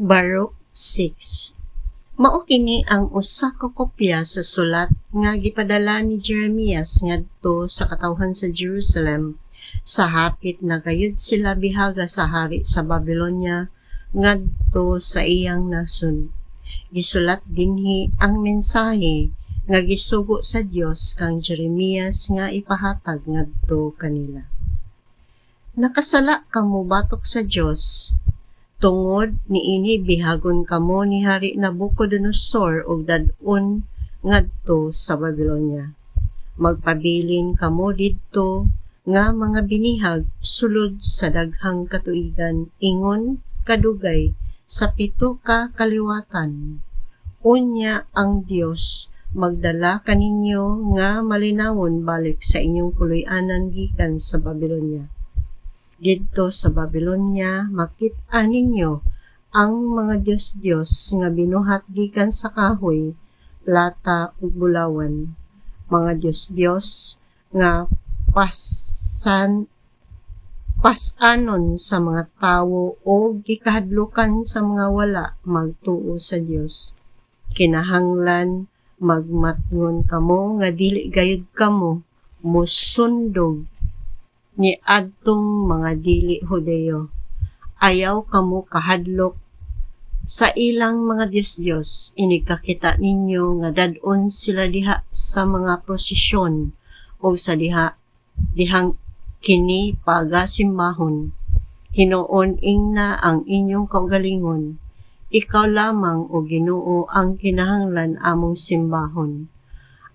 Baruch 6. Mao kini ang usa ka kopya sa sulat nga gipadala ni Jeremias ngadto sa katawhan sa Jerusalem sa hapit na gayud sila bihaga sa hari sa Babylonia ngadto sa iyang nasod. Gisulat dinhi ang mensahe nga gisugo sa Dios kang Jeremias nga ipahatag ngadto kanila. Nakasala kamo batok sa Dios. Tungod niini bihagon kamo ni Hari Nabucodonosor og dad-on ngadto sa Babylonia. Magpabilin kamo didto nga mga binihag sulod sa daghang katuigan ingon kadugay sa 7 ka kaliwatan. Unya ang Dios magdala kaninyo nga malinawon balik sa inyong puloy-anan gikan sa Babylonia. Didto sa Babylonia makit-an ninyo ang mga Diyos nga binuhat gikan sa kahoy, plata ug bulawan. Mga Diyos nga pasanon sa mga tawo o gikahadlukan sa mga wala magtuo sa Dios. Kinahanglan magmatngon kamo nga dili gayud kamo musundog ni adtong mga dili Hudeyo. Ayaw kamo kahadlok sa ilang mga Diyos. Inikakita ninyo nga dad-on sila diha sa mga prosesyon o sa dihang kini pagasimbahon. Hinuon ingna ang inyong kaugalingon. Ikaw lamang o Ginoo ang kinahanglan among simbahon.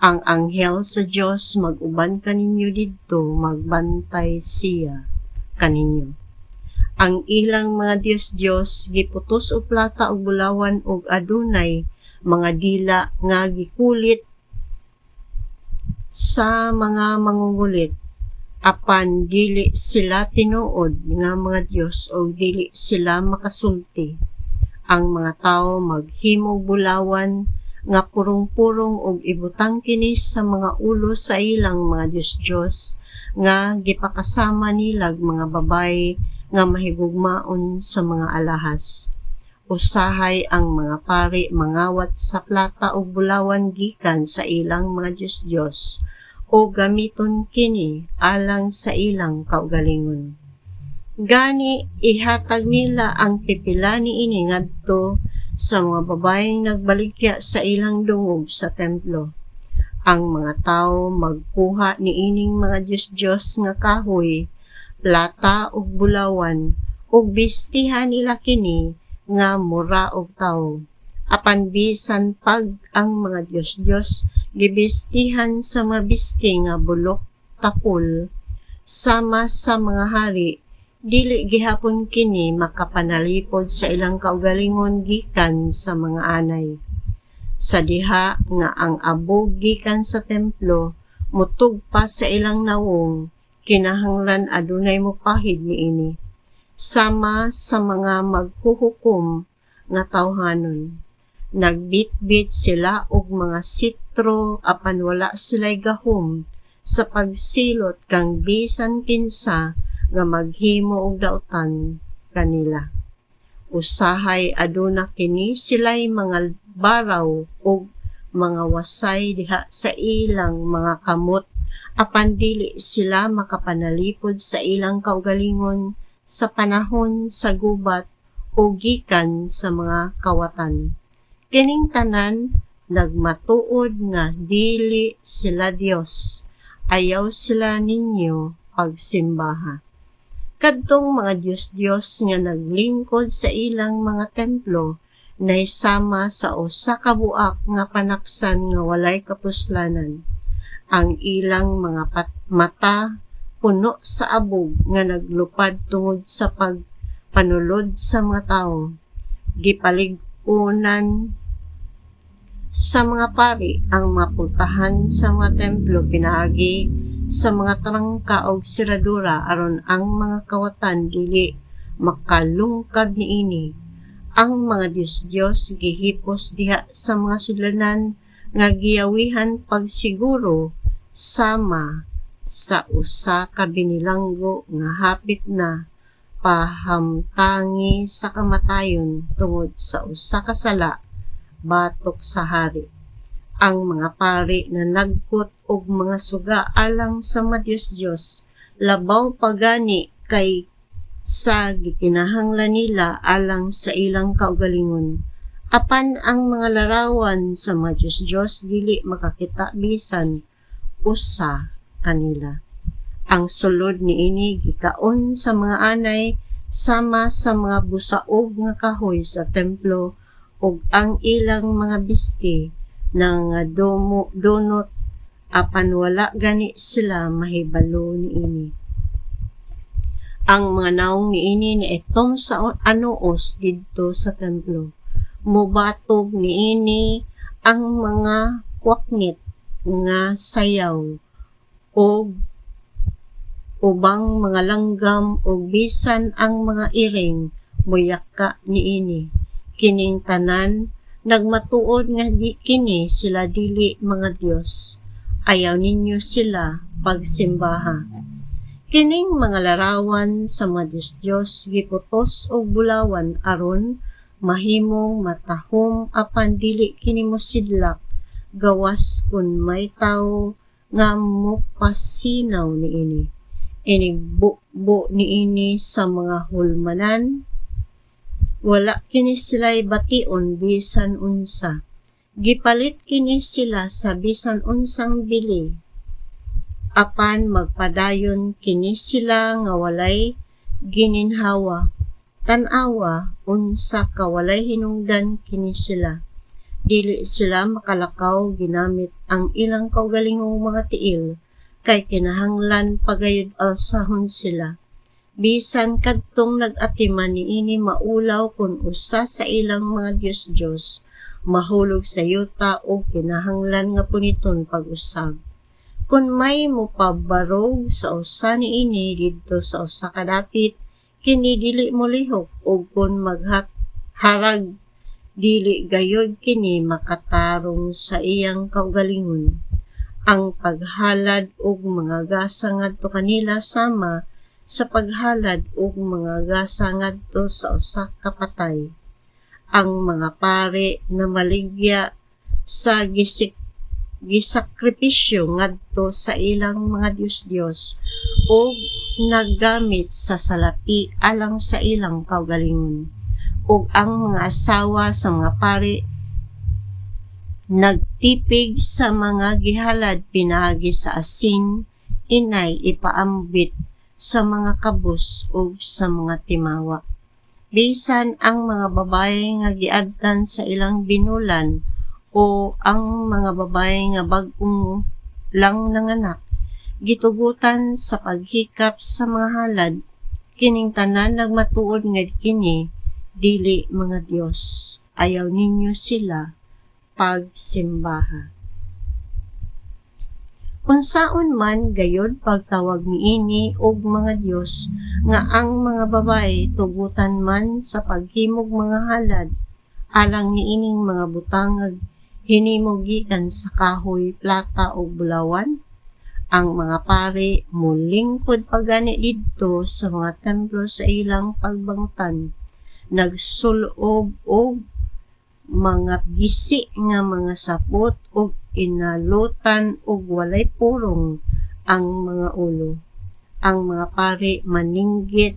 Ang anghel sa Dios mag-uban kaninyo didto, magbantay siya kaninyo. Ang ilang mga Diyos giputos og plata og bulawan og adunay mga dila nga gikulit sa mga mangungulit. Apan dili sila tinuod nga mga Dios o dili sila makasulti. Ang mga tao maghimo bulawan nga purong-purong og ibutang kini sa mga ulo sa ilang mga Diyos nga gipakasama nilag mga babay nga mahigugmaon sa mga alahas. Usahay ang mga pari mangawat sa plata ug bulawan gikan sa ilang mga Diyos o gamiton kini alang sa ilang kaugalingon. Gani ihatag nila ang pipila niini ngadto sa mga babaeng nagbaligya sa ilang dungog sa templo. Ang mga tao magkuha niining mga Diyos nga kahoy, plata ug bulawan, ug bistihan nila kini nga mura og tao. Apan bisan pag ang mga Diyos gibistihan sa mga bisti nga bulok tapol, sama sa mga hari, dili gihapon kini makapanalipod sa ilang kaugalingon gikan sa mga anay. Sa diha nga ang abog gikan sa templo mutugpa sa ilang nawong, kinahanglan adunay mopahid niini. Sama sa mga maghuhukom nga tawhanon. Nagbitbit sila og mga sitro apan wala sila'y gahom sa pagsilot kang bisan kinsa nga maghimo og dautan kanila. Usahay aduna kini sila'y mga baraw og mga wasay diha sa ilang mga kamot apan dili sila makapanalipod sa ilang kaugalingon sa panahon sa gubat o gikan sa mga kawatan. Kining tanan nagmatuod nga dili sila Dios. Ayaw sila ninyo pagsimbaha. Kadtong mga Diyos nga naglingkod sa ilang mga templo naisama sa usa ka buak nga panaksan nga walay kapuslanan. Ang ilang mga mata puno sa abog nga naglupad tungod sa pagpanulod sa mga tao. Gipaligunan sa mga pari ang mga pultahan sa mga templo pinaagi sa mga trangka o siradura aron ang mga kawatan dili makalungkab niini. Ang mga Diyos gihipos diha sa mga sudlanan nga giyawihan pagsiguro sama sa usa ka binilanggo nga hapit na pahamtangi sa kamatayon tungod sa usa ka sala batok sa hari. Ang mga pari na nagkot og mga suga alang sa Diyos labaw pagani kay sa gikinahanglan nila alang sa ilang kaugalingon. Apan ang mga larawan sa Diyos dili makakita bisan usa kanila. Ang sulod niini gikaon sa mga anay sama sa mga busaog nga kahoy sa templo ug ang ilang mga bisti na nga donot apan wala gani sila mahibalo niini. Ang mga naong niini ni itom sa anuos didto sa templo. Mubatog niini ang mga kwaknit nga sayaw o ubang mga langgam o bisan ang mga iring muyaka niini. Kining tanan nagmatuod nga kini sila dili mga Dios. Ayaw ninyo sila pagsimbaha. Kining mga larawan sa Diyos giputos og bulawan aron mahimong matahom apan dili kini mosidlak gawas kun may tawo nga mopasinaw niini. Inigbo niini sa mga hulmanan. Wala kini sila'y bation bisan unsa. Gipalit kini sila sa bisan unsang bili. Apan magpadayon kini sila nga walay gininhawa. Tanawa unsa ka walay hinungdan kini sila. Dili sila makalakaw ginamit ang ilang kaugalingong mga tiil kay kinahanglan pagayud alsahon sila. Bisan kadtong nag-atiman niini maulaw kun usa sa ilang mga Diyos mahulog sa yuta o kinahanglan nga puniton pag-usab. Kun may mopabarog sa usa niini didto sa usa ka dapit, kini dili mo lihok o kun magharag dili gayod kini makatarong sa iyang kaugalingon. Ang paghalad og mga gasa ngadto kanila sama sa paghalad og mga gasa ngadto sa usa ka patay. Ang mga pare na maligya sa gisakripisyo ngadto sa ilang mga Diyos o naggamit sa salapi alang sa ilang kaugalingon. Ug ang mga asawa sa mga pare nagtipig sa mga gihalad pinaagi sa asin, inay ipaambit sa mga kabus o sa mga timawa. Bisan ang mga babae nga giadtan sa ilang binulan o ang mga babae nga bag-ong lang nanganak, gitugutan sa paghikap sa mga halad, kining tanan nagmatuod nga kini, dili mga Dios. Ayaw ninyo sila pagsimbaha. Unsaon man gayod pagtawag niini og mga Dios nga ang mga babae tugutan man sa paghimog mga halad alang niining mga butangag hinimog gikan sa kahoy, plata o bulawan. Ang mga pare mulingkod pagani didto sa mga templo sa ilang pagbangutan, nagsulob og mga gisi nga mga sapot ug inalutan ug walay purong ang mga ulo. Ang mga pare maninggit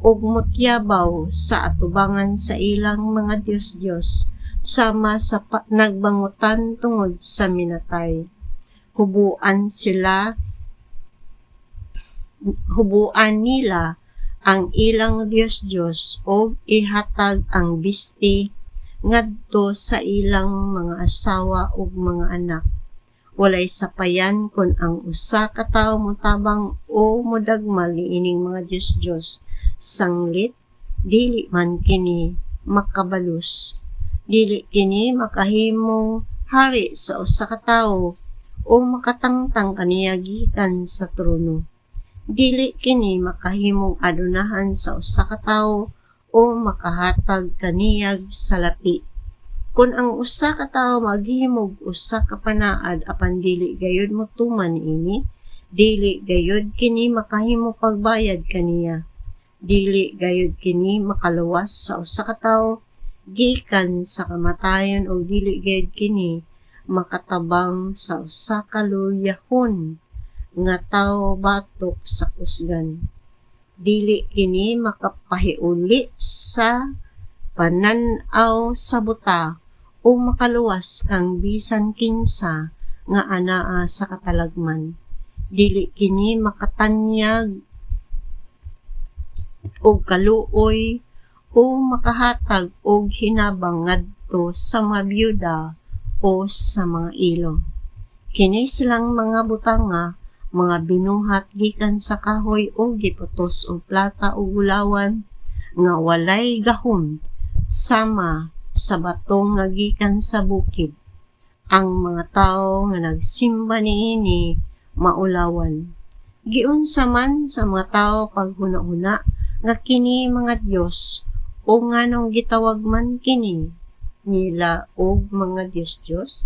ug mutyabaw sa atubangan sa ilang mga Diyos sama sa nagbangutan tungod sa minatay. Hubuan nila ang ilang Diyos o ihatag ang bisti ngadto sa ilang mga asawa ug mga anak. Walay sapayan kun ang usa ka tawo motabang o modagmal niining mga Diyos sanglit, dili man kini makabalus. Dili kini makahimong hari sa usa ka tawo o makatangtang kaniya gikan sa trono. Dili kini makahimong adunahan sa usa ka tawo o makahatag kaniyag sa lapi. Kung ang usa ka tawo maghimog usa ka panaad apan dili gayud motuman ini, dili gayud kini makahimo pagbayad kaniya. dili gayud kini makaluwas sa usa ka tawo gikan sa kamatayon o dili gayud kini makatabang sa usa ka luyahon nga tawo batok sa kusgan. Dili kini makapahiuli sa pananaw sa buta o makaluwas kang bisan kinsa nga anaa sa katalagman. Dili kini makatanyag og kaluoy o makahatag og hinabang ngadto sa mga byuda o sa mga ilo. Kini silang mga butanga, mga binuhat gikan sa kahoy o giputos og plata o gulawan nga walay gahom sama sa batong nga gikan sa bukid. Ang mga tawo nga nagsimba niini maulawan. Giunsa man sa mga tawo paghuna-huna nga kini mga Dios o nganong gitawag man kini nila og mga Diyos.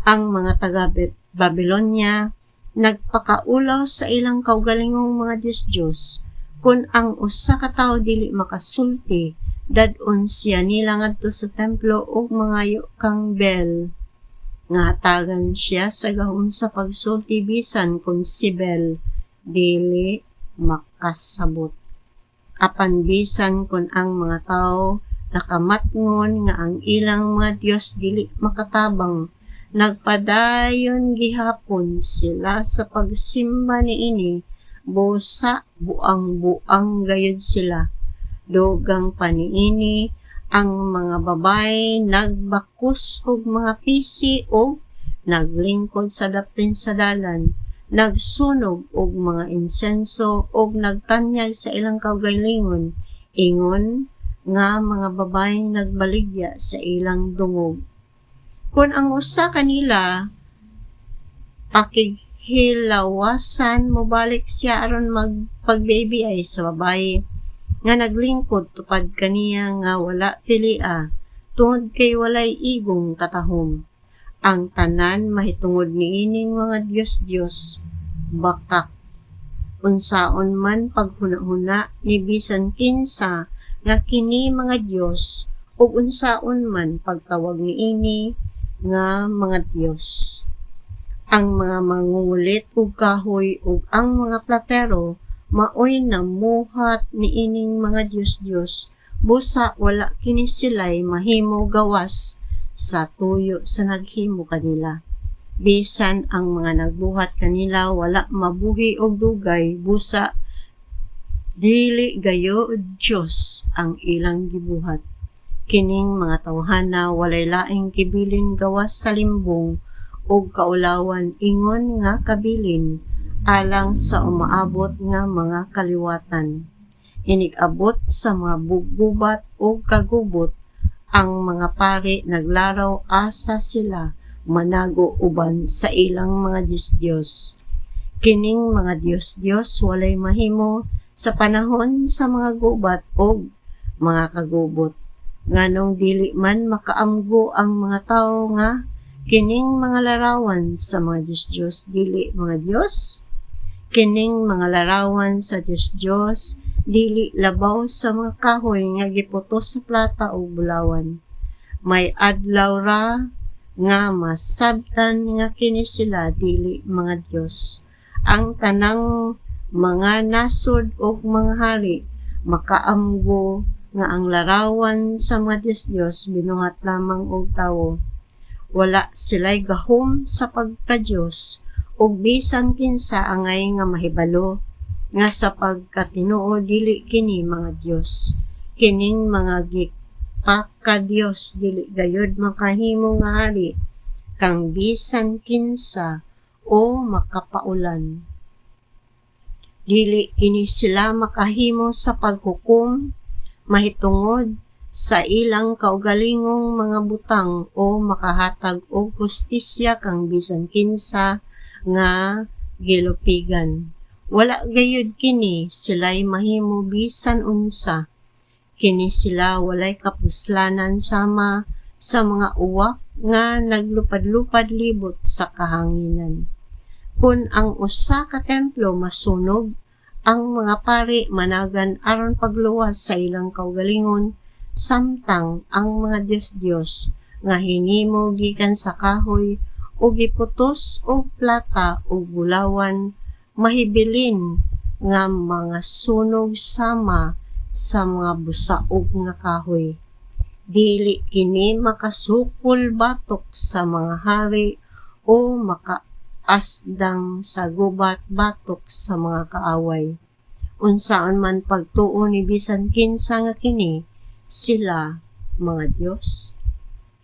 Ang mga taga Babylonia nagpakaulaw sa ilang kaugalingong mga Diyos. Kung ang usa ka tawo dili makasulti, dadon siya nila ngadto sa templo og mga kang bel nga hatagan siya sa gahom sa pagsulti bisan kung si bel dili makasabot. Apan bisan kung ang mga tawo nakamatngon nga ang ilang mga Dios dili makatabang, nagpadayon gihapon sila sa pagsimba niini, busa buang-buang gayud sila. Dugang paniini ang mga babay nagbakos og mga pisi o naglingkod sa dapin sa dalan, nagsunog og mga insenso og nagtanyag sa ilang kaugalingon, ingon nga mga babay nagbaligya sa ilang dungog. Kung ang usa kanila pakighilawasan mobalik siya aron magpagbibiyay sa babaye nga naglingkod tupad kaniya nga wala pilia tungod kay walay igong katahom. Ang tanan mahitungod niining mga Diyos bakak. Unsaon man paghuna-huna ni bisan kinsa nga kini mga Diyos ug unsaon man pagtawag niini nga mga Diyos. Ang mga mangungulit og kahoy ug ang mga platero maoy namuhat niining mga Diyos, busa wala kini sila'y mahimo gawas sa tuyo sa naghimo kanila. Bisan ang mga nagbuhat kanila wala mabuhi og dugay, busa dili gayo Diyos ang ilang gibuhat. Kining mga tawhana walay laing kibilin gawas sa limbong og kaulawan, ingon nga kabilin alang sa umaabot nga mga kaliwatan. Inig-abot sa mga gubat o kagubot, ang mga pari naglaraw asa sila manago uban sa ilang mga Diyos. Kining mga Diyos walay mahimo sa panahon sa mga gubat o mga kagubot. Nganong dili man makaamgo ang mga tawo nga kining mga larawan sa mga Diyos dili mga Diyos. Kining mga larawan sa Diyos dili labaw sa mga kahoy nga giputos sa plata o bulawan. May adlaw ra nga masabtan nga kini sila dili mga Diyos. Ang tanang mga nasod o mga hari makaamgo nga ang larawan sa mga Diyos binuhat lamang og tawo. Wala sila'y gahom sa pagka-Diyos ug bisan kinsa angay nga mahibalo nga sa pagkatinuo dili kini mga Diyos. Kining mga gipaka-Diyos dili gayud makahimo nga hari kang bisan kinsa o makapaulan. Dili kini sila makahimo sa paghukom mahitungod sa ilang kaugalingong mga butang o makahatag og hustisya kang bisan kinsa nga gilupigan. Wala gayud kini sila'y mahimo bisan unsa. Kini sila walay kapuslanan sama sa mga uwak nga naglupad-lupad libot sa kahanginan. Kung ang usa ka templo masunog, ang mga pari managan aron pagluwas sa ilang kaugalingon, samtang ang mga Dios nga hinimo gikan sa kahoy o giputos og plata o bulawan mahibilin nga mga sunog sama sa mga busaog nga kahoy. Dili kini makasukol batok sa mga hari o makaasdang sa gubat batok sa mga kaaway. Unsaon man pagtuo ni bisan kinsa nga kini sila mga Dios.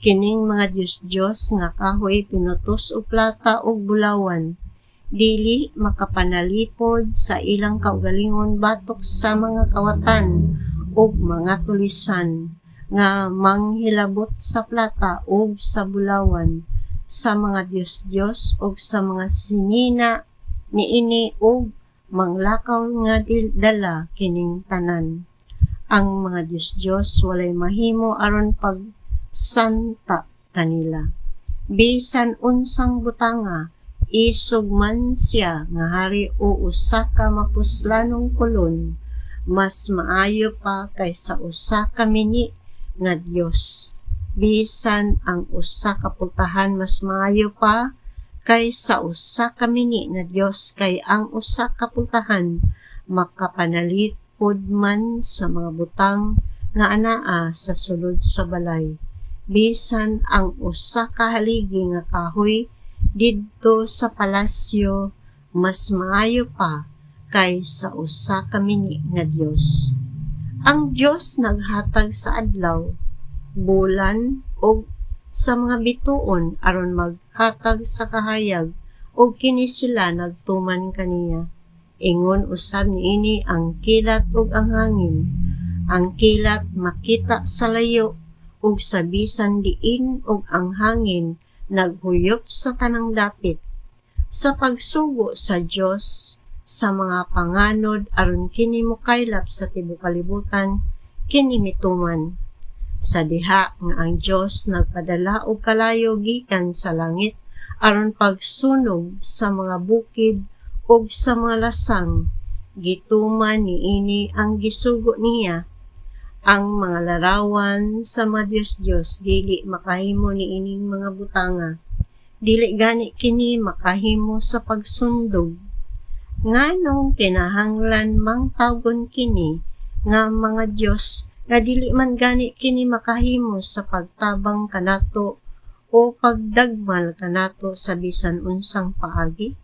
Kining mga Diyos nga kahoy pinutos og plata og bulawan, dili makapanalipod sa ilang kaugalingon batok sa mga kawatan ug mga tulisan nga manghilabot sa plata ug sa bulawan sa mga Diyos ug sa mga sinina niini ug manglakaw nga dala kining tanan. Ang mga Diyos walay mahimo aron pagsanta kanila. Bisan unsang butanga, isog man siya nga hari o usa ka mapuslanong kulon, mas maayo pa kaysa usa ka mini nga Dios. Bisan ang usa ka pultahan mas maayo pa kaysa usa ka mini nga Dios, kay ang usa ka pultahan makapanalipod man sa mga butang nga anaa sa sulod sa balay. Bisan ang usa ka haligi nga kahoy didto sa palasyo mas maayo pa kaysa usa ka mini nga Dios. Ang Dios naghatag sa adlaw, bulan ug sa mga bituon aron maghatag sa kahayag ug kini sila nagtuman kaniya. Ingon usab niini ang kilat ug ang hangin. Ang kilat makita sa layo ug sa bisan diin ug ang hangin naghuyop sa tanang dapit. Sa pagsugo sa Dios sa mga panganod aron kini mokaylap sa tibuok kalibutan, kini mituman. Sa diha nga ang Dios nagpadala og kalayo gikan sa langit aron pagsunog sa mga bukid ug sa mga lasang, gituman niini ang gisugo niya. Ang mga larawan sa mga Diyos dili makahimo niining mga butanga. Dili gani kini makahimo sa pagsundog. Nganong kinahanglan mang tawgon kini nga mga Dios nga dili man gani kini makahimo sa pagtabang kanato o pagdagmal kanato sa bisan unsang paagi?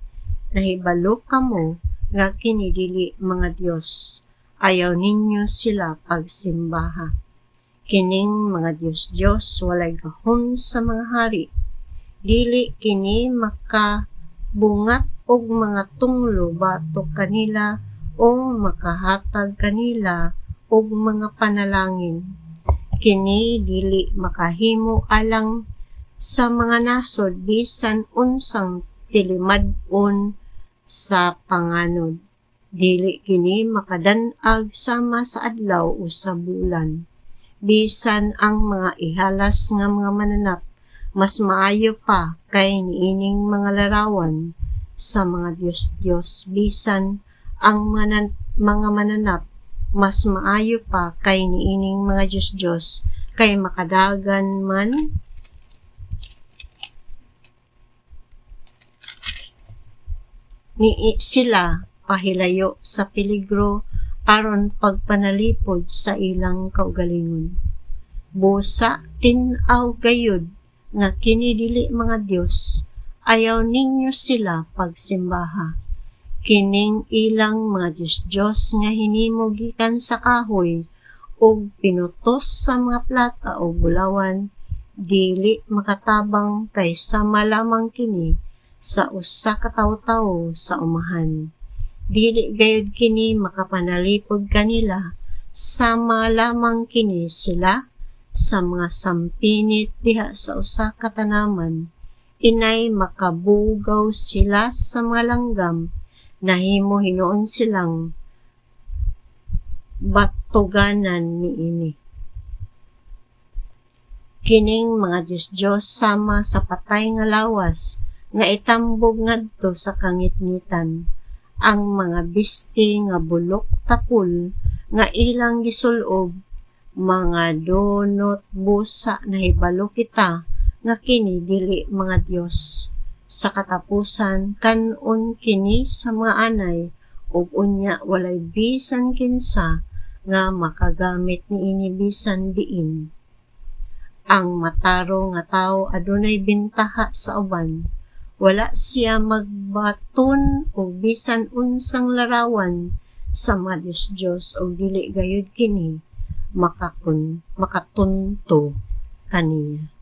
Nahibalo kamo nga kini dili mga Dios. Ayaw ninyo sila pagsimbaha. Kining mga Diyos walay gahom sa mga hari. Dili kini makabungat og mga tunglo batok kanila o makahatag kanila og mga panalangin. Kini dili makahimo alang sa mga nasod bisan unsang tilimad-on sa panganod. Dili kini makadan-ag sama sa adlaw o sa bulan. Bisan ang mga ihalas nga mga mananap, mas maayo pa kay niining mga larawan sa mga Diyos. Bisan ang mga mananap, mas maayo pa kay niining mga Diyos, kay makadagan man ni sila pahilayo sa peligro aron pagpanalipod sa ilang kaugalingon. Busa tin-aw gayud nga kini dili mga Dios, ayaw ninyo sila pagsimbaha. Kining ilang mga Diyos nga hinimo gikan sa kahoy ug pinutos sa mga plata o bulawan, dili makatabang kay sama lamang kini sa usa ka tawo-tawo sa umahan. Dili gayud kini makapanalipod kanila, sama lamang kini sila sa mga sampinit diha sa usa ka tanaman. Inay makabugaw sila sa mga langgam, nahimo hinuon silang batuganan niini. Kining mga Diyos sama sa patay nga lawas nga itambog ngadto sa kangitngitan. ang mga bisti nga bulok tapul nga ilang gisulob, mga donot busa na hibalo kita nga kini dili mga Dios. Sa katapusan kanon kini sa mga anay ug unya walay bisan kinsa nga makagamit niini bisan diin. Ang mataro nga tawo adunay bintaha sa uban. Wala siya magbaton o bisan unsang larawan sa mga Diyos o dili gayud kini makatunto kaniya.